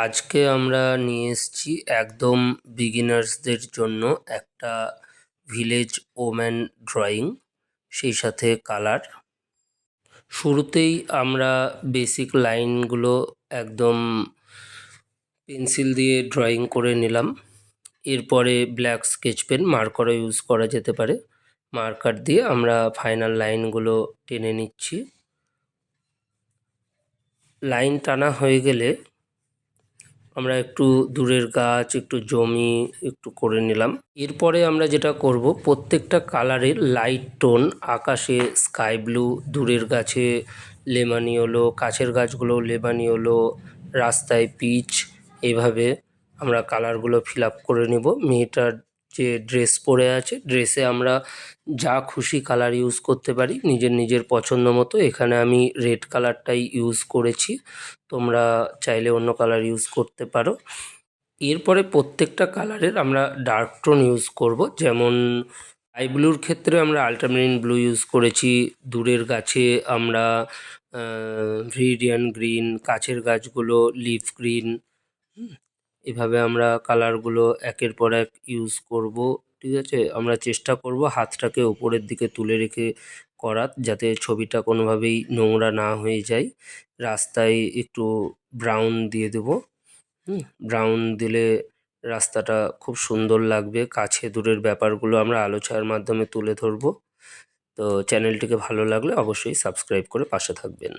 আজকে আমরা নিয়ে এসেছি একদম বিগিনার্সদের জন্য একটা ভিলেজ ওম্যান ড্রয়িং, সেই সাথে কালার। শুরুতেই আমরা বেসিক লাইনগুলো একদম পেন্সিল দিয়ে ড্রয়িং করে নিলাম। এরপরে ব্ল্যাক স্কেচ পেন, মার্কারও ইউজ করা যেতে পারে, মার্কার দিয়ে আমরা ফাইনাল লাইনগুলো টেনে নিচ্ছি। লাইন টানা হয়ে গেলে আমরা একটু দূরের গাছ, একটু জমি একটু করে নিলাম। এরপরে আমরা যেটা করব, প্রত্যেকটা কালারের লাইট টোন, আকাশে স্কাই ব্লু, দূরের গাছে লেমনি হলো, কাছের গাছগুলো লেমনি হলো, রাস্তায় পিচ, এইভাবে আমরা কালারগুলো ফিল আপ করে নেব। মেয়েটার যে ড্রেস পরে আছে, ড্রেসে আমরা যা খুশি কালার ইউজ করতে পারি নিজের নিজের পছন্দ মতো। এখানে আমি রেড কালারটাই ইউজ করেছি, তোমরা চাইলে অন্য কালার ইউজ করতে পারো। এরপরে প্রত্যেকটা কালারের আমরা ডার্ক টোন ইউজ করব। যেমন স্কাই ব্লুর ক্ষেত্রে আমরা আল্ট্রামেরিন ব্লু ইউজ করেছি, দূরের গাছে আমরা ভিরিডিয়ান গ্রিন, কাছের গাছগুলো লিফ গ্রিন। এভাবে আমরা কালারগুলো একের পর এক ইউজ করব। ঠিক আছে, আমরা চেষ্টা করব হাতটাকে ওপরের দিকে তুলে রেখে করার, যাতে ছবিটা কোনোভাবেই নোংরা না হয়ে যায়। রাস্তায় একটু ব্রাউন দিয়ে দেবো। ব্রাউন দিলে রাস্তাটা খুব সুন্দর লাগবে। কাছে দূরের ব্যাপারগুলো আমরা আলো ছায়ার মাধ্যমে তুলে ধরবো। তো চ্যানেলটিকে ভালো লাগলে অবশ্যই সাবস্ক্রাইব করে পাশে থাকবেন।